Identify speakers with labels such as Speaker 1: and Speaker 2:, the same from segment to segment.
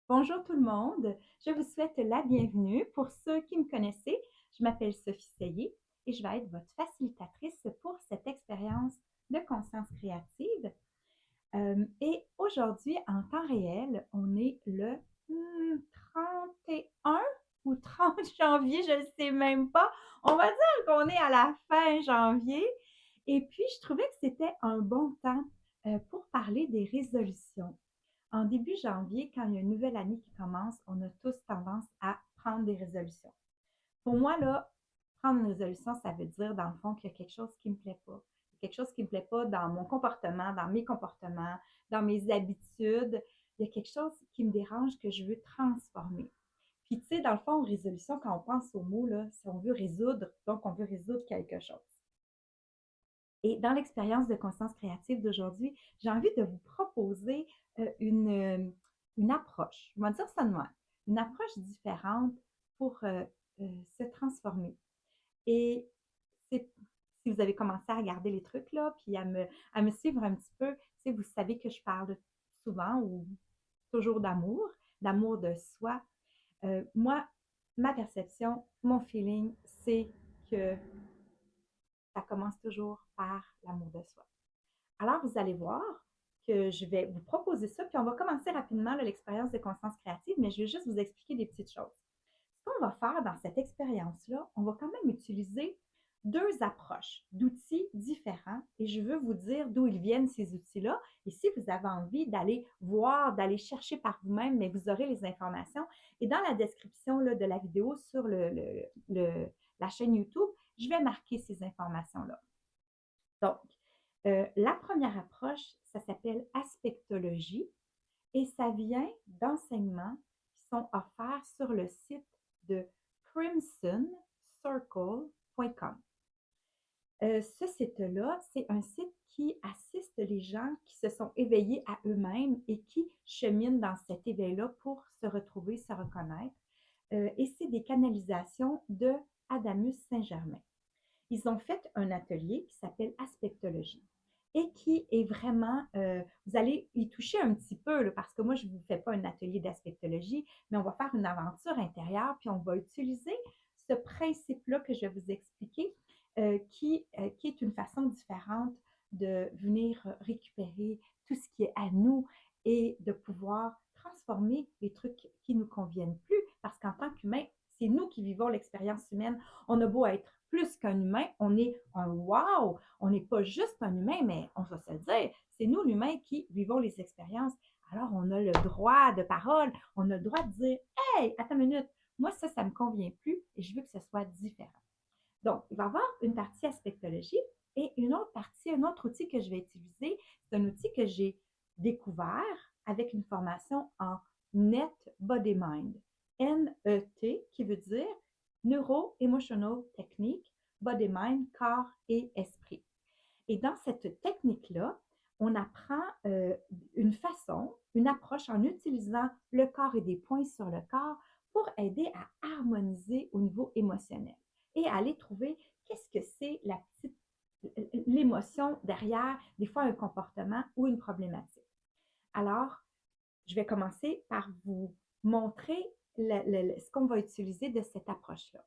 Speaker 1: Bonjour tout le monde, je vous souhaite la bienvenue. Pour ceux qui me connaissez, je m'appelle Sophie Seyé et je vais être votre facilitatrice pour cette expérience de conscience créative. Et aujourd'hui, en temps réel, on est le 31 ou 30 janvier, je ne sais même pas. On va dire qu'on est à la fin janvier. Et puis, je trouvais que c'était un bon temps pour parler des résolutions. En début janvier, quand il y a une nouvelle année qui commence, on a tous tendance à prendre des résolutions. Pour moi, là, prendre une résolution, ça veut dire, dans le fond, qu'il y a quelque chose qui ne me plaît pas. Quelque chose qui ne me plaît pas dans mon comportement, dans mes comportements, dans mes habitudes. Il y a quelque chose qui me dérange que je veux transformer. Puis, tu sais, dans le fond, résolution, quand on pense au mot, là, si on veut résoudre, donc on veut résoudre quelque chose. Et dans l'expérience de conscience créative d'aujourd'hui, j'ai envie de vous proposer une approche, je vais dire ça de moi, une approche différente pour se transformer. Et c'est, si vous avez commencé à regarder les trucs là, puis à me suivre un petit peu, vous savez que je parle souvent ou toujours d'amour, d'amour de soi. Moi, ma perception, mon feeling, c'est que ça commence toujours par l'amour de soi. Alors, vous allez voir que je vais vous proposer ça, puis on va commencer rapidement l'expérience de conscience créative, mais je vais juste vous expliquer des petites choses. Ce qu'on va faire dans cette expérience-là, on va quand même utiliser deux approches d'outils différents et je veux vous dire d'où ils viennent ces outils-là. Et si vous avez envie d'aller voir, d'aller chercher par vous-même, mais vous aurez les informations. Et dans la description là, de la vidéo sur la chaîne YouTube, je vais marquer ces informations-là. Donc, la première approche, ça s'appelle aspectologie et ça vient d'enseignements qui sont offerts sur le site de crimsoncircle.com. Ce site-là, c'est un site qui assiste les gens qui se sont éveillés à eux-mêmes et qui cheminent dans cet éveil-là pour se retrouver, se reconnaître. Et c'est des canalisations de Adamus Saint-Germain. Ils ont fait un atelier qui s'appelle Aspectologie et qui est vraiment, vous allez y toucher un petit peu, là, parce que moi, je ne vous fais pas un atelier d'aspectologie, mais on va faire une aventure intérieure, puis on va utiliser ce principe-là que je vais vous expliquer, qui est une façon différente de venir récupérer tout ce qui est à nous et de pouvoir transformer les trucs qui ne nous conviennent plus, parce qu'en tant qu'humain, c'est nous qui vivons l'expérience humaine. On a beau être plus qu'un humain, on est un wow, on n'est pas juste un humain, mais on va se le dire, c'est nous l'humain qui vivons les expériences. Alors on a le droit de parole, on a le droit de dire, hey, attends une minute, moi ça me convient plus et je veux que ce soit différent. Donc, il va y avoir une partie aspectologie et une autre partie, un autre outil que je vais utiliser, c'est un outil que j'ai découvert avec une formation en Net Body Mind. NET, qui veut dire Neuro-Emotional Technique, Body Mind, corps et esprit. Et dans cette technique-là, on apprend une façon, une approche en utilisant le corps et des points sur le corps pour aider à harmoniser au niveau émotionnel et à aller trouver qu'est-ce que c'est l'émotion derrière, des fois un comportement ou une problématique. Alors, je vais commencer par vous montrer ce qu'on va utiliser de cette approche-là.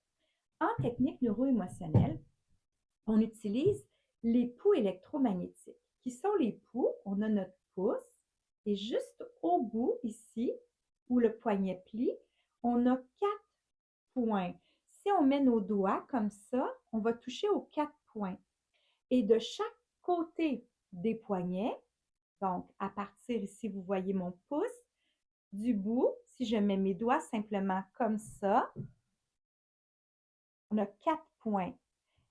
Speaker 1: En technique neuro-émotionnelle, on utilise les poux électromagnétiques. Qui sont les poux? On a notre pouce et juste au bout ici, où le poignet plie, on a 4 points. Si on met nos doigts comme ça, on va toucher aux 4 points. Et de chaque côté des poignets, donc à partir ici, vous voyez mon pouce, du bout, si je mets mes doigts simplement comme ça, on a 4 points.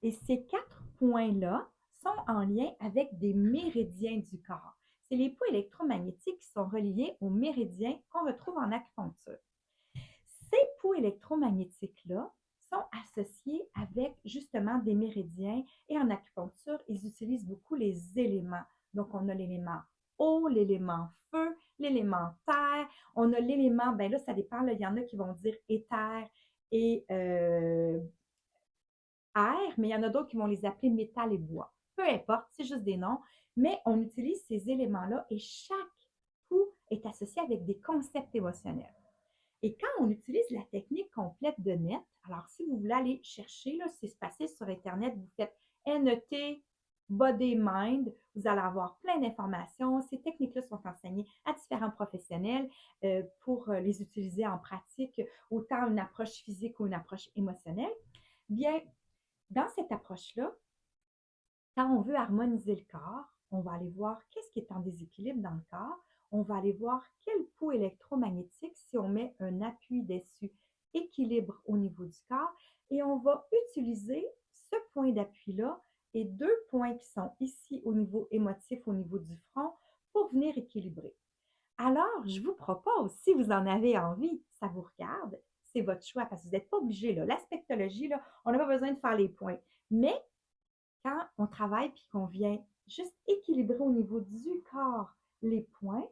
Speaker 1: Et ces 4 points-là sont en lien avec des méridiens du corps. C'est les points électromagnétiques qui sont reliés aux méridiens qu'on retrouve en acupuncture. Ces points électromagnétiques-là sont associés avec justement des méridiens et en acupuncture, ils utilisent beaucoup les éléments. Donc, on a l'élément eau, l'élément feu, l'élément terre. On a l'élément, ben là, ça dépend, là, il y en a qui vont dire éther et air, mais il y en a d'autres qui vont les appeler métal et bois. Peu importe, c'est juste des noms, mais on utilise ces éléments-là et chaque beaucoup est associé avec des concepts émotionnels. Et quand on utilise la technique complète de NET, alors si vous voulez aller chercher, là, c'est facile sur Internet, vous faites NET, Body Mind, vous allez avoir plein d'informations. Ces techniques-là sont enseignées à différents professionnels pour les utiliser en pratique, autant une approche physique ou une approche émotionnelle. Bien, dans cette approche-là, quand on veut harmoniser le corps, on va aller voir qu'est-ce qui est en déséquilibre dans le corps. On va aller voir quel pouls électromagnétique, si on met un appui dessus, équilibre au niveau du corps. Et on va utiliser ce point d'appui-là et deux points qui sont ici au niveau émotif, au niveau du front, pour venir équilibrer. Alors, je vous propose, si vous en avez envie, ça vous regarde, c'est votre choix, parce que vous n'êtes pas obligé. L'aspectologie, là, on n'a pas besoin de faire les points. Mais quand on travaille puis qu'on vient juste équilibrer au niveau du corps les points,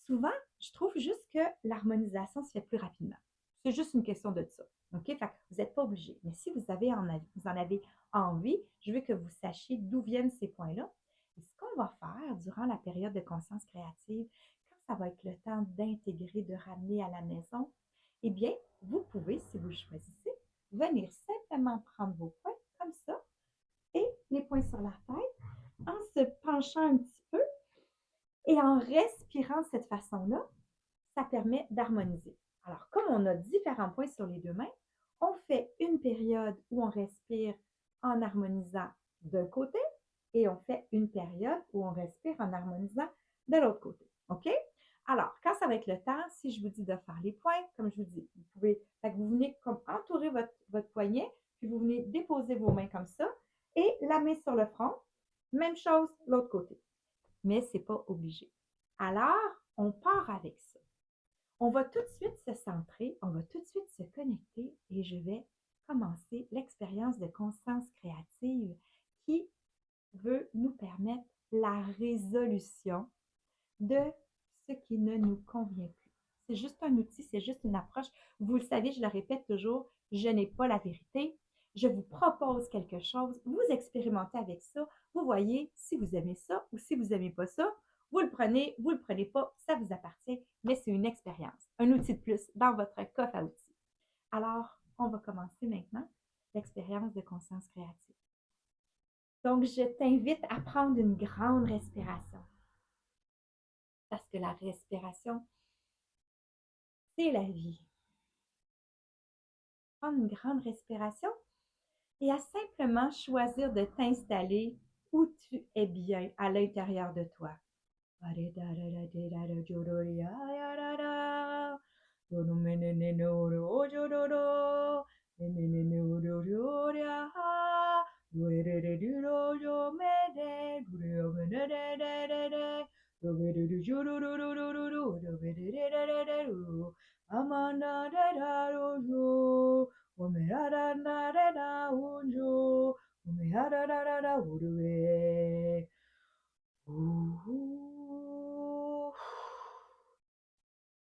Speaker 1: souvent, je trouve juste que l'harmonisation se fait plus rapidement. C'est juste une question de ça. OK? Fait que vous n'êtes pas obligé. Mais si vous en avez envie, je veux que vous sachiez d'où viennent ces points-là. Et ce qu'on va faire durant la période de conscience créative, quand ça va être le temps d'intégrer, de ramener à la maison, eh bien, vous pouvez, si vous le choisissez, venir simplement prendre vos points comme ça et les poings sur la tête en se penchant un petit peu et en respirant de cette façon-là, ça permet d'harmoniser. Alors, comme on a différents points sur les deux mains, on fait une période où on respire en harmonisant d'un côté et on fait une période où on respire en harmonisant de l'autre côté. OK? Alors, quand ça va être le temps, si je vous dis de faire les points, comme je vous dis, vous pouvez, vous venez comme entourer votre poignet, puis vous venez déposer vos mains comme ça, et la main sur le front, même chose l'autre côté. Mais ce n'est pas obligé. Alors, on part avec ça. On va tout de suite se centrer, on va tout de suite se connecter et je vais commencer l'expérience de conscience créative qui veut nous permettre la résolution de ce qui ne nous convient plus. C'est juste un outil, c'est juste une approche. Vous le savez, je le répète toujours, je n'ai pas la vérité. Je vous propose quelque chose, vous expérimentez avec ça, vous voyez si vous aimez ça ou si vous n'aimez pas ça. Vous le prenez pas, ça vous appartient, mais c'est une expérience, un outil de plus dans votre coffre à outils. Alors, on va commencer maintenant l'expérience de conscience créative. Donc, je t'invite à prendre une grande respiration. Parce que la respiration, c'est la vie. Prendre une grande respiration et à simplement choisir de t'installer où tu es bien à l'intérieur de toi.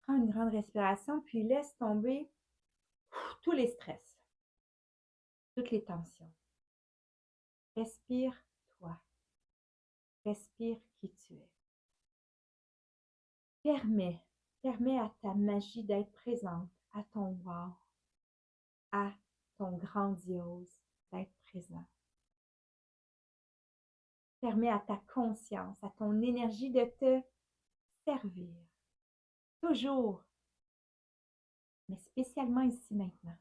Speaker 1: Prends une grande respiration, puis laisse tomber tous les stress, toutes les tensions. Respire toi. Respire qui tu es. Permets à ta magie d'être présente, à ton wow, à ton grandiose d'être présent. Permets à ta conscience, à ton énergie de te servir. Toujours, mais spécialement ici maintenant.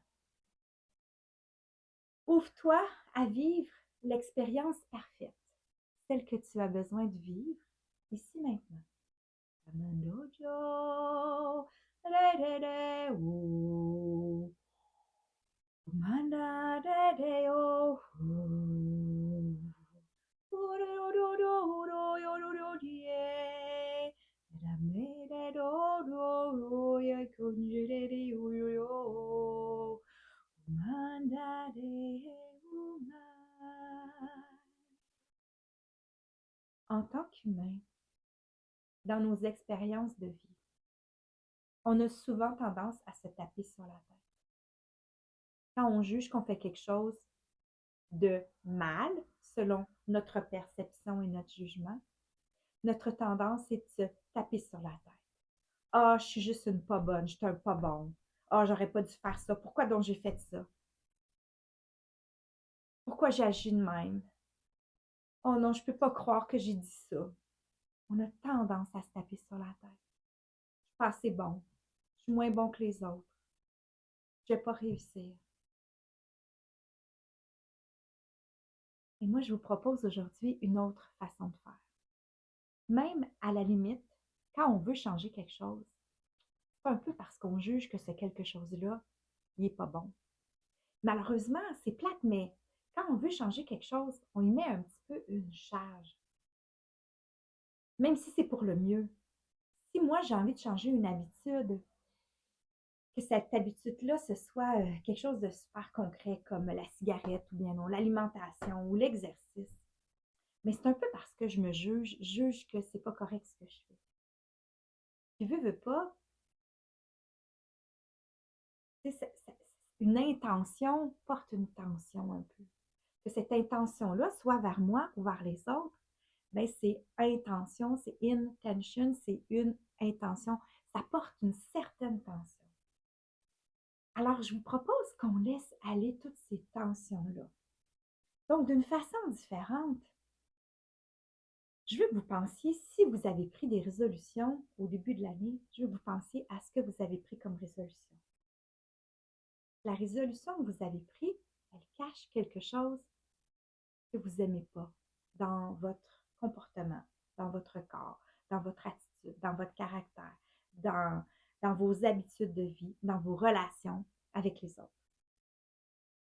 Speaker 1: Ouvre-toi à vivre l'expérience parfaite, celle que tu as besoin de vivre ici maintenant. En tant qu'humain, dans nos expériences de vie, on a souvent tendance à se taper sur la tête. Quand on juge qu'on fait quelque chose de mal, selon notre perception et notre jugement, notre tendance, c'est de se taper sur la tête. Ah, je suis juste une pas bonne, je suis un pas bon. Ah, j'aurais pas dû faire ça. Pourquoi donc j'ai fait ça? Pourquoi j'ai agi de même? Oh non, je peux pas croire que j'ai dit ça. On a tendance à se taper sur la tête. Je suis pas assez bon. Je suis moins bon que les autres. Je vais pas réussir. Et moi, je vous propose aujourd'hui une autre façon de faire. Même à la limite, quand on veut changer quelque chose, c'est un peu parce qu'on juge que ce quelque chose-là, il n'est pas bon. Malheureusement, c'est plate, mais quand on veut changer quelque chose, on y met un petit peu une charge, même si c'est pour le mieux. Si moi, j'ai envie de changer une habitude, que cette habitude-là, ce soit quelque chose de super concret, comme la cigarette ou bien non, l'alimentation ou l'exercice, mais c'est un peu parce que je me juge que c'est pas correct ce que je fais. Puis veux pas, une intention porte une tension un peu. Que cette intention-là soit vers moi ou vers les autres, ben c'est intention, c'est intention, c'est une intention. Ça porte une certaine tension. Alors, je vous propose qu'on laisse aller toutes ces tensions-là. Donc, d'une façon différente, je veux que vous pensiez, si vous avez pris des résolutions au début de l'année, je veux que vous pensiez à ce que vous avez pris comme résolution. La résolution que vous avez prise, elle cache quelque chose que vous n'aimez pas dans votre comportement, dans votre corps, dans votre attitude, dans votre caractère, dans vos habitudes de vie, dans vos relations avec les autres.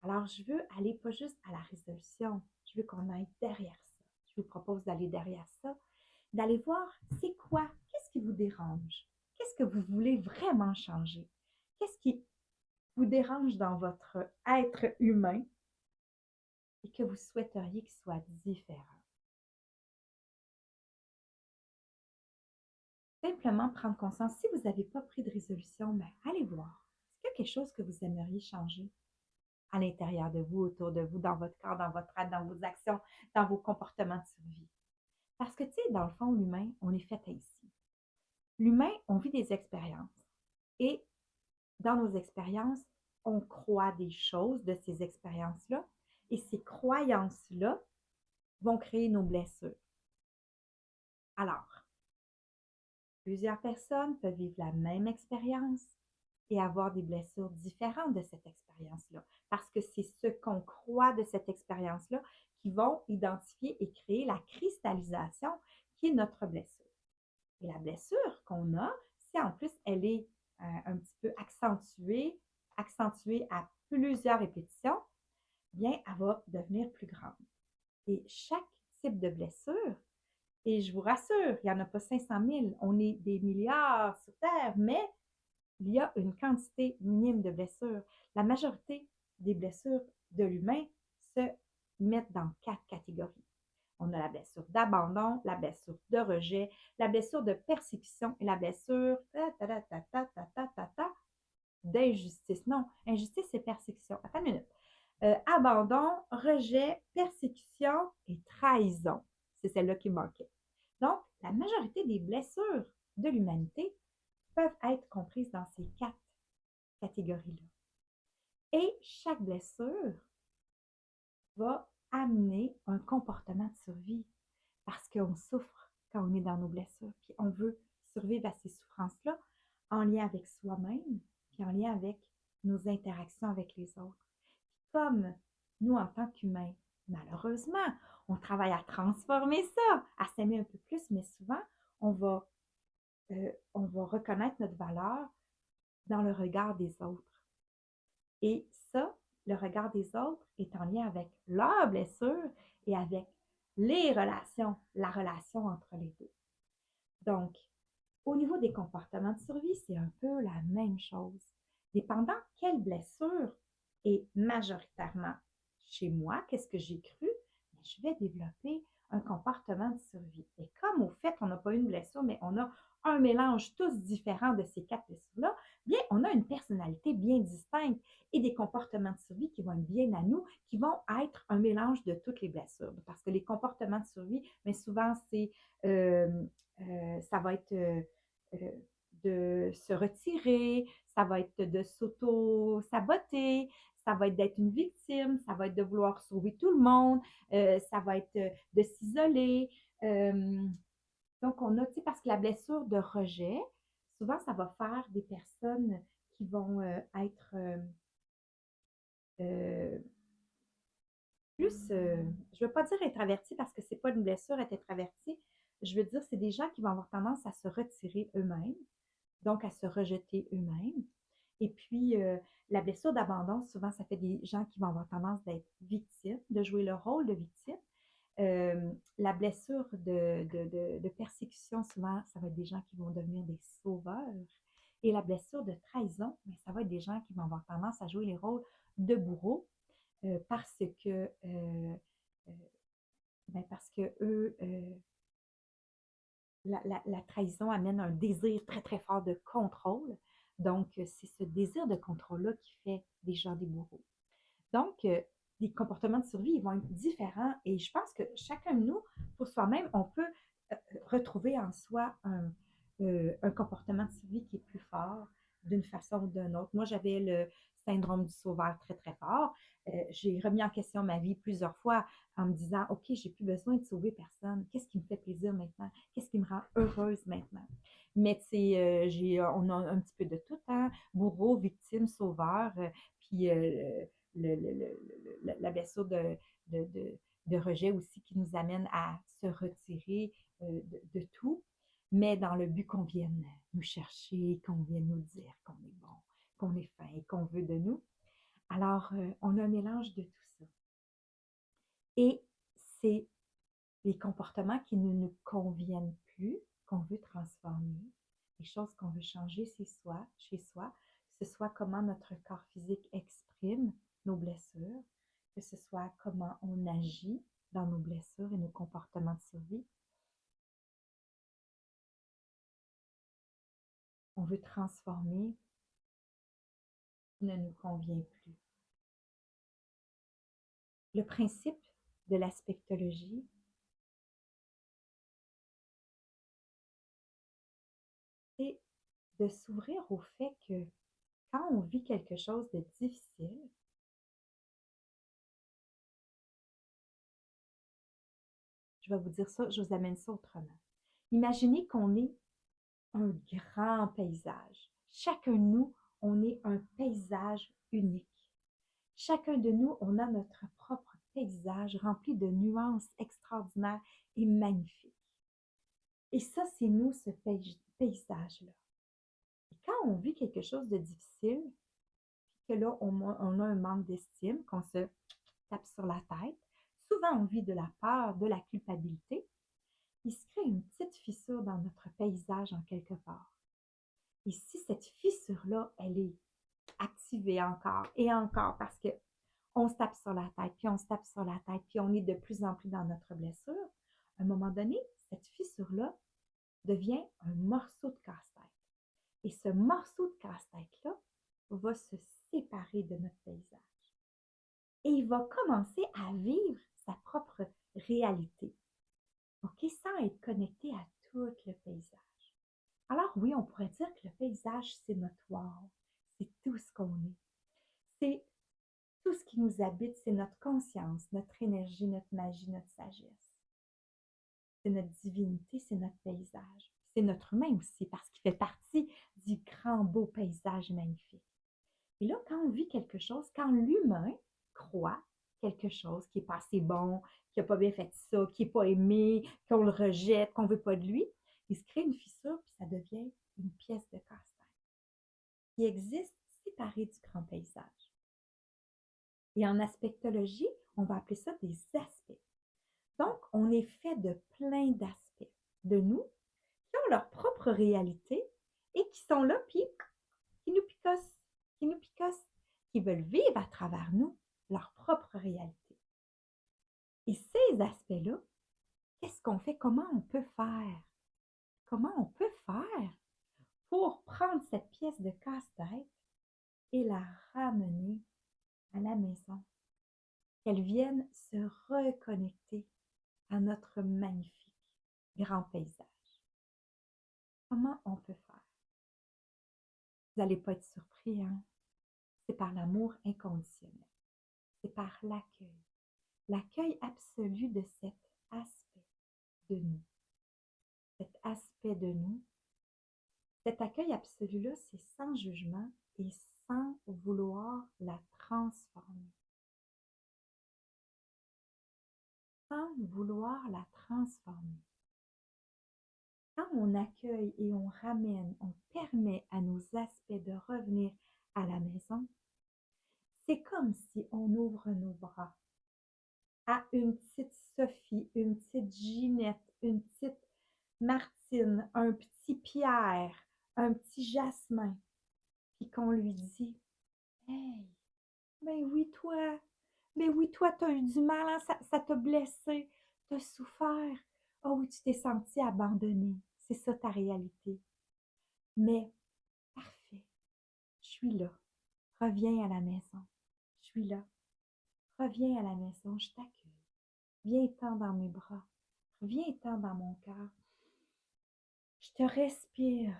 Speaker 1: Alors, je veux aller pas juste à la résolution, je veux qu'on aille derrière ça. Je vous propose d'aller derrière ça, d'aller voir c'est quoi, qu'est-ce qui vous dérange, qu'est-ce que vous voulez vraiment changer, qu'est-ce qui vous dérange dans votre être humain et que vous souhaiteriez qu'il soit différent. Simplement prendre conscience, si vous n'avez pas pris de résolution, ben, allez voir. Est-ce qu'il y a quelque chose que vous aimeriez changer à l'intérieur de vous, autour de vous, dans votre corps, dans votre être, dans vos actions, dans vos comportements de survie? Parce que, tu sais, dans le fond, l'humain, on est fait ainsi. L'humain, on vit des expériences. Et dans nos expériences, on croit des choses de ces expériences-là. Et ces croyances-là vont créer nos blessures. Alors, plusieurs personnes peuvent vivre la même expérience et avoir des blessures différentes de cette expérience-là. Parce que c'est ce qu'on croit de cette expérience-là qui vont identifier et créer la cristallisation qui est notre blessure. Et la blessure qu'on a, si en plus elle est un petit peu accentuée à plusieurs répétitions, bien, elle va devenir plus grande. Et chaque type de blessure, et je vous rassure, il n'y en a pas 500 000, on est des milliards sur Terre, mais il y a une quantité minime de blessures. La majorité des blessures de l'humain se mettent dans 4 catégories. On a la blessure d'abandon, la blessure de rejet, la blessure de persécution et la blessure d'injustice. Non, injustice, c'est persécution. Attends une minute. Abandon, rejet, persécution et trahison. C'est celle-là qui manquait. Donc, la majorité des blessures de l'humanité peuvent être comprises dans ces 4 catégories-là. Et chaque blessure va amener un comportement de survie parce qu'on souffre quand on est dans nos blessures, puis on veut survivre à ces souffrances-là en lien avec soi-même, puis en lien avec nos interactions avec les autres. Comme nous, en tant qu'humains, malheureusement, on travaille à transformer ça, à s'aimer un peu plus, mais souvent, on va reconnaître notre valeur dans le regard des autres. Et ça, le regard des autres est en lien avec leurs blessures et avec les relations, la relation entre les deux. Donc, au niveau des comportements de survie, c'est un peu la même chose. Dépendant quelle blessure est majoritairement chez moi, qu'est-ce que j'ai cru, je vais développer un comportement de survie. Et comme au fait, on n'a pas une blessure, mais on a un mélange tous différents de ces 4 blessures-là, bien, on a une personnalité bien distincte et des comportements de survie qui vont être bien à nous, qui vont être un mélange de toutes les blessures. Parce que les comportements de survie, mais souvent, c'est Euh, ça va être euh, de se retirer, ça va être de s'auto-saboter, ça va être d'être une victime, ça va être de vouloir sauver tout le monde, ça va être de s'isoler. Euh, donc, on a, tu sais, parce que la blessure de rejet, souvent, ça va faire des personnes qui vont être euh, plus, je ne veux pas dire introverties parce que c'est pas une blessure être introverti. Je veux dire, c'est des gens qui vont avoir tendance à se retirer eux-mêmes, donc à se rejeter eux-mêmes. Et puis, la blessure d'abandon, souvent, ça fait des gens qui vont avoir tendance d'être victimes, de jouer le rôle de victime. La blessure de persécution, souvent, ça va être des gens qui vont devenir des sauveurs. Et la blessure de trahison, bien, ça va être des gens qui vont avoir tendance à jouer les rôles de bourreaux parce que parce que eux, la trahison amène un désir très, très fort de contrôle. Donc, c'est ce désir de contrôle-là qui fait des gens des bourreaux. Donc, les comportements de survie, ils vont être différents et je pense que chacun de nous, pour soi-même, on peut retrouver en soi un comportement de survie qui est plus fort d'une façon ou d'une autre. Moi, j'avais le syndrome du sauveur très, très fort. J'ai remis en question ma vie plusieurs fois en me disant, OK, j'ai plus besoin de sauver personne. Qu'est-ce qui me fait plaisir maintenant? Qu'est-ce qui me rend heureuse maintenant? Mais tu sais, on a un petit peu de tout, hein? Bourreau, victime, sauveur, puis la blessure de rejet aussi qui nous amène à se retirer de tout, mais dans le but qu'on vienne nous chercher, qu'on vienne nous dire qu'on est bon, qu'on est fin, qu'on veut de nous. Alors, on a un mélange de tout ça. Et c'est les comportements qui ne nous conviennent plus, qu'on veut transformer, les choses qu'on veut changer chez soi, que ce soit comment notre corps physique exprime nos blessures, que ce soit comment on agit dans nos blessures et nos comportements de survie. On veut transformer ce qui ne nous convient plus. Le principe de l'aspectologie, c'est de s'ouvrir au fait que quand on vit quelque chose de difficile, je vais vous dire ça, je vous amène ça autrement. Imaginez qu'on est un grand paysage. Chacun de nous, on est un paysage unique. Chacun de nous, on a notre propre paysage rempli de nuances extraordinaires et magnifiques. Et ça, c'est nous, ce paysage-là. Et quand on vit quelque chose de difficile, que là, on a un manque d'estime, qu'on se tape sur la tête, souvent on vit de la peur, de la culpabilité, il se crée une petite fissure dans notre paysage en quelque part. Et si cette fissure-là, elle est activée encore et encore parce que on se tape sur la tête, puis on se tape sur la tête, puis on est de plus en plus dans notre blessure, à un moment donné, cette fissure-là devient un morceau de casse-tête. Et ce morceau de casse-tête-là va se séparer de notre paysage. Et il va commencer à vivre sa propre réalité, OK, sans être connecté à tout le paysage. Alors oui, on pourrait dire que le paysage, c'est notre wow, c'est tout ce qu'on est. C'est tout ce qui nous habite, c'est notre conscience, notre énergie, notre magie, notre sagesse. C'est notre divinité, c'est notre paysage. C'est notre humain aussi, parce qu'il fait partie du grand beau paysage magnifique. Et là, quand on vit quelque chose, quand l'humain croit quelque chose qui n'est pas assez bon, qui n'a pas bien fait ça, qui n'est pas aimé, qu'on le rejette, qu'on ne veut pas de lui, il se crée une fissure, puis ça devient une pièce de casse-tête qui existe séparée du grand paysage. Et en aspectologie, on va appeler ça des aspects. Donc, on est fait de plein d'aspects de nous qui ont leur propre réalité et qui sont là, puis qui nous picossent, qui nous picossent, qui veulent vivre à travers nous leur propre réalité. Et ces aspects-là, qu'est-ce qu'on fait? Comment on peut faire? Comment on peut faire pour prendre cette pièce de casse-tête et la ramener à la maison? Qu'elle vienne se reconnecter à notre magnifique. grand paysage. Comment on peut faire? Vous n'allez pas être surpris, hein? C'est par l'amour inconditionnel. C'est par l'accueil. L'accueil absolu de cet aspect de nous. Cet aspect de nous. Cet accueil absolu-là, c'est sans jugement et sans vouloir la transformer. Sans vouloir la transformer. Quand on accueille et on ramène, on permet à nos aspects de revenir à la maison, c'est comme si on ouvre nos bras à une petite Sophie, une petite Ginette, une petite Martine, un petit Pierre, un petit Jasmin, puis qu'on lui dit: Hey, ben oui, toi, t'as eu du mal, hein, ça t'a blessé, t'as souffert. Oh oui, tu t'es senti abandonné. C'est ça ta réalité. Mais, parfait, je suis là. Reviens à la maison. Je suis là. Reviens à la maison, je t'accueille. Viens-t'en dans mes bras. Viens-t'en dans mon cœur. Je te respire.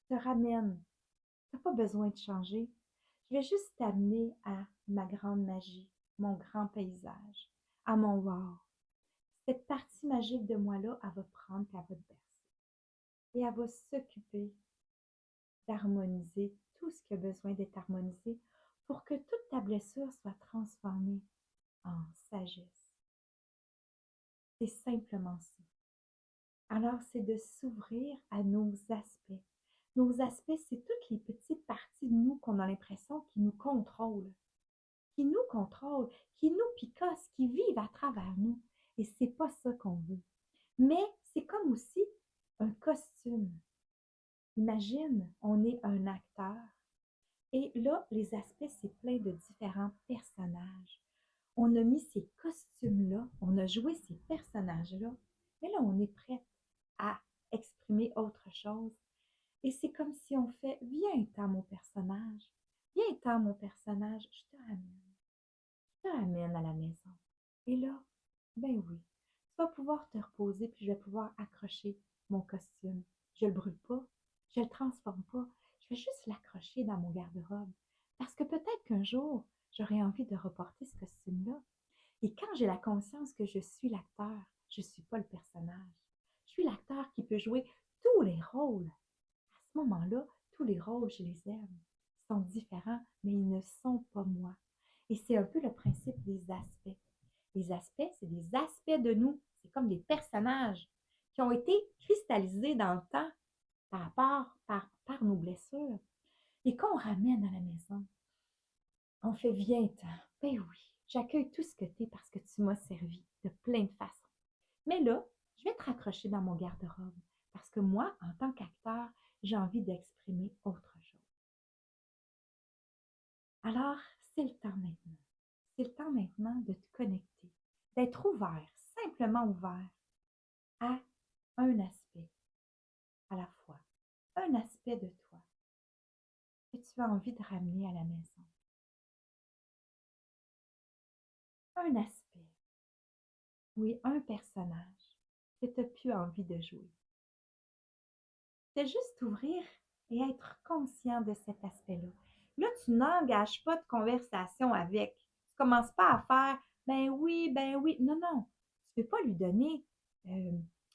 Speaker 1: Je te ramène. Tu n'as pas besoin de changer. Je vais juste t'amener à ma grande magie, mon grand paysage, à mon wow. Cette partie magique de moi-là, elle va prendre, elle va te bercer. Et elle va s'occuper d'harmoniser tout ce qui a besoin d'être harmonisé pour que toute ta blessure soit transformée en sagesse. C'est simplement ça. Alors, c'est de s'ouvrir à nos aspects. Nos aspects, c'est toutes les petites parties de nous qu'on a l'impression qui nous contrôlent, qui nous picossent, qui vivent à travers nous. Et c'est pas ça qu'on veut. Mais c'est comme aussi un costume. Imagine, on est un acteur. Et là, les aspects, c'est plein de différents personnages. On a mis ces costumes-là, on a joué ces personnages-là, mais là, on est prêt à exprimer autre chose. Et c'est comme si on fait: Viens-t'en, mon personnage, viens-t'en, mon personnage, je te ramène à la maison. Et là, ben oui, tu vas pouvoir te reposer, puis je vais pouvoir accrocher mon costume. Je le brûle pas, je le transforme pas, je vais juste l'accrocher dans mon garde-robe. Parce que peut-être qu'un jour, j'aurai envie de reporter ce costume-là. Et quand j'ai la conscience que je suis l'acteur, je ne suis pas le personnage. Je suis l'acteur qui peut jouer tous les rôles. À ce moment-là, tous les rôles, je les aime. Ils sont différents, mais ils ne sont pas moi. Et c'est un peu le principe des aspects. Les aspects, c'est des aspects de nous. C'est comme des personnages qui ont été cristallisés dans le temps par nos blessures et qu'on ramène à la maison. On fait: Viens-t'en. Ben oui, j'accueille tout ce que tu es parce que tu m'as servi de plein de façons. Mais là, je vais te raccrocher dans mon garde-robe parce que moi, en tant qu'acteur, j'ai envie d'exprimer autre chose. Alors, c'est le temps maintenant. C'est le temps maintenant de te connecter, d'être ouvert, simplement ouvert à un aspect à la fois, un aspect de toi que tu as envie de ramener à la maison. Un aspect, oui, un personnage que tu n'as plus envie de jouer. C'est juste ouvrir et être conscient de cet aspect-là. Là, tu n'engages pas de conversation avec. Tu ne commences pas à faire: Ben oui, ben oui. Non, non. Tu ne peux pas euh,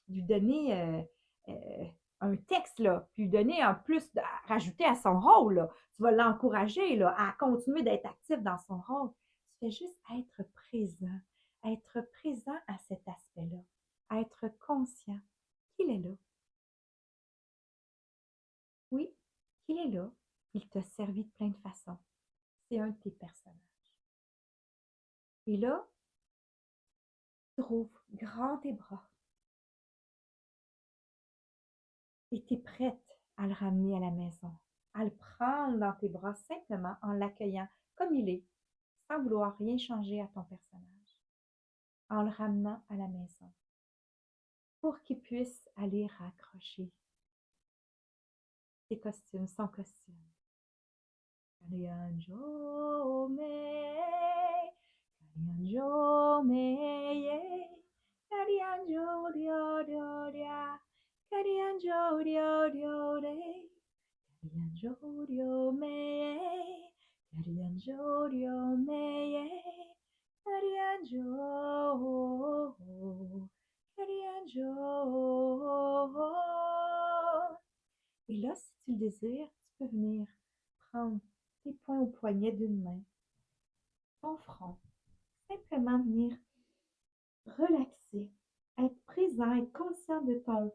Speaker 1: lui donner un texte, là, puis lui donner en plus, à rajouter à son rôle. Là. Tu vas l'encourager là, à continuer d'être actif dans son rôle. Tu fais juste être présent à cet aspect-là, être conscient qu'il est là. Oui, qu'il est là. Il t'a servi de plein de façons. C'est un de tes personnages. Et là, tu rouvres grand tes bras et tu es prête à le ramener à la maison, à le prendre dans tes bras simplement en l'accueillant comme il est, sans vouloir rien changer à ton personnage, en le ramenant à la maison pour qu'il puisse aller raccrocher tes costumes, son costume. Calianjome, Calianjome, Karianjoria, Karianjoria, Karianjorio me, Karianjorio me, Karianjo, Karianjo. Et là, si tu le désires, tu peux venir prendre tes poings au poignet d'une main, ton front, simplement venir relaxer, être présent, être conscient de ton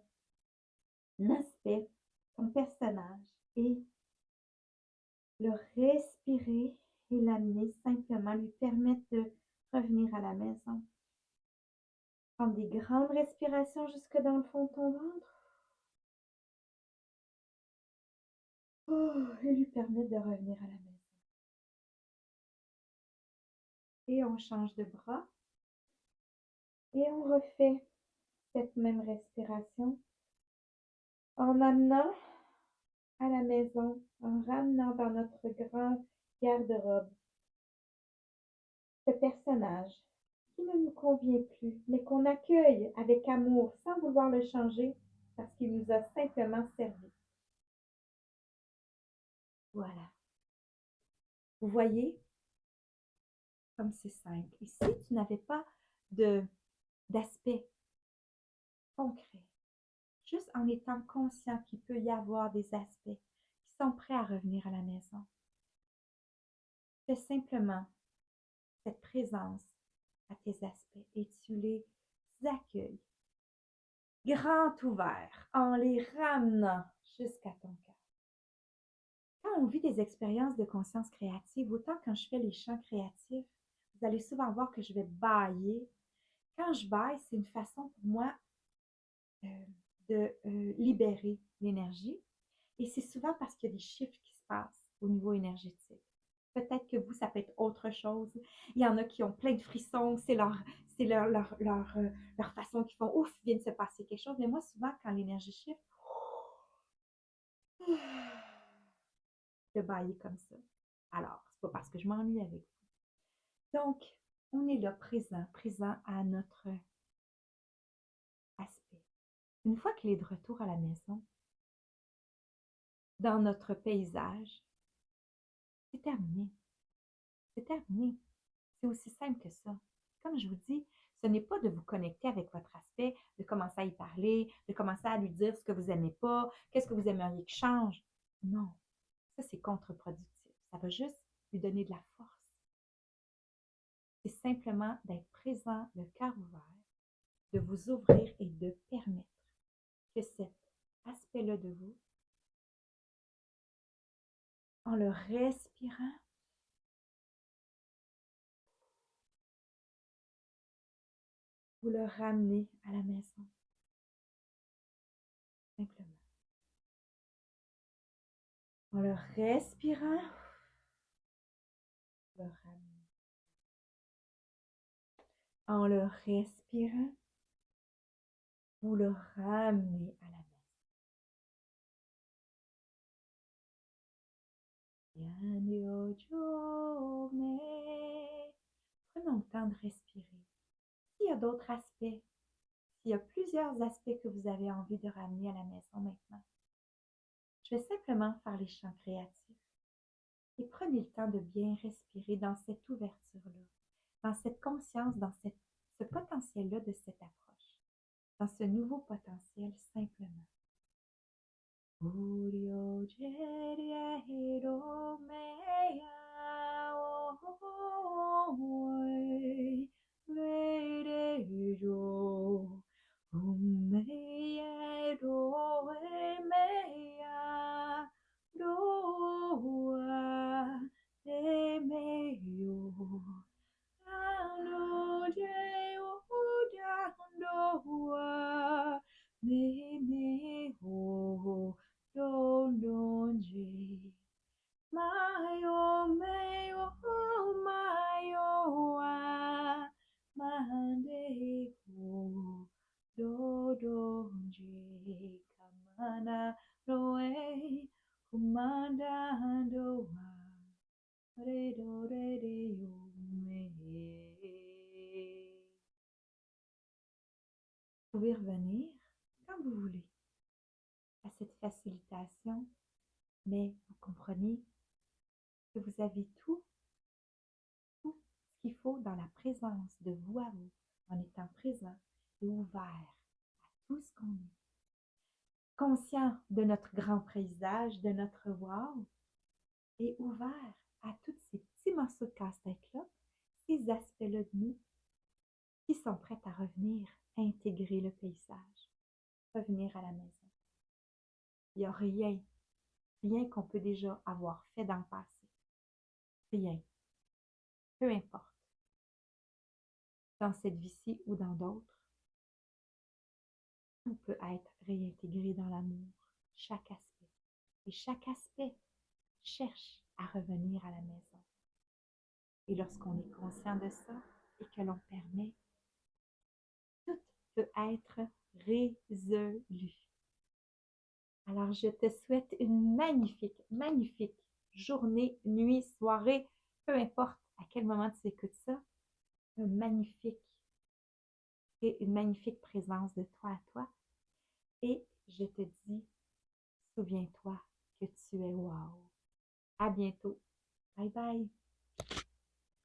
Speaker 1: aspect, ton personnage et le respirer et l'amener simplement, lui permettre de revenir à la maison. Prendre des grandes respirations jusque dans le fond de ton ventre. Et lui permettre de revenir à la maison. Et on change de bras. Et on refait cette même respiration en amenant à la maison, en ramenant dans notre grand garde-robe ce personnage qui ne nous convient plus, mais qu'on accueille avec amour sans vouloir le changer parce qu'il nous a simplement servi. Voilà. Vous voyez comme c'est simple. Et si tu n'avais pas d'aspect concret, juste en étant conscient qu'il peut y avoir des aspects qui sont prêts à revenir à la maison, fais simplement cette présence à tes aspects et tu les accueilles grand ouvert en les ramenant jusqu'à ton cœur. Quand on vit des expériences de conscience créative, autant quand je fais les chants créatifs, vous allez souvent voir que je vais bâiller. Quand je bâille, c'est une façon pour moi de libérer l'énergie. Et c'est souvent parce qu'il y a des chiffres qui se passent au niveau énergétique. Peut-être que vous, ça peut être autre chose. Il y en a qui ont plein de frissons, c'est leur façon qu'ils font, ouf, il vient de se passer quelque chose. Mais moi, souvent, quand l'énergie shift, je baille comme ça. Alors, c'est pas parce que je m'ennuie avec vous. Donc, on est là, présent à notre aspect. Une fois qu'il est de retour à la maison, dans notre paysage, c'est terminé. C'est terminé. C'est aussi simple que ça. Comme je vous dis, ce n'est pas de vous connecter avec votre aspect, de commencer à y parler, de commencer à lui dire ce que vous n'aimez pas, qu'est-ce que vous aimeriez qu'il change. Non, ça c'est contre-productif. Ça va juste lui donner de la force. C'est simplement d'être présent, le cœur ouvert, de vous ouvrir et de permettre que cet aspect-là de vous, en le respirant, vous le ramenez à la maison. Simplement. En le respirant, vous le ramenez. En le respirant, vous le ramenez à la maison. Prenons le temps de respirer. S'il y a d'autres aspects, s'il y a plusieurs aspects que vous avez envie de ramener à la maison maintenant, je vais simplement faire les chants créatifs. Et prenez le temps de bien respirer dans cette ouverture-là, dans cette conscience, dans ce potentiel-là de cette approche, dans ce nouveau potentiel simplement. vous voulez à cette facilitation, mais vous comprenez que vous avez tout ce qu'il faut dans la présence de vous à vous, en étant présent et ouvert à tout ce qu'on est. Conscient de notre grand paysage, de notre wow, et ouvert à tous ces petits morceaux de casse-tête-là, ces aspects-là de nous qui sont prêts à revenir intégrer le paysage, revenir à la maison. Il n'y a rien qu'on peut déjà avoir fait dans le passé. Rien. Peu importe. Dans cette vie-ci ou dans d'autres, tout peut être réintégré dans l'amour, chaque aspect. Et chaque aspect cherche à revenir à la maison. Et lorsqu'on est conscient de ça et que l'on permet, tout peut être résolu. Alors, je te souhaite une magnifique journée, nuit, soirée, peu importe à quel moment tu écoutes ça, une magnifique présence de toi à toi. Et je te dis, souviens-toi que tu es wow. À bientôt. Bye bye.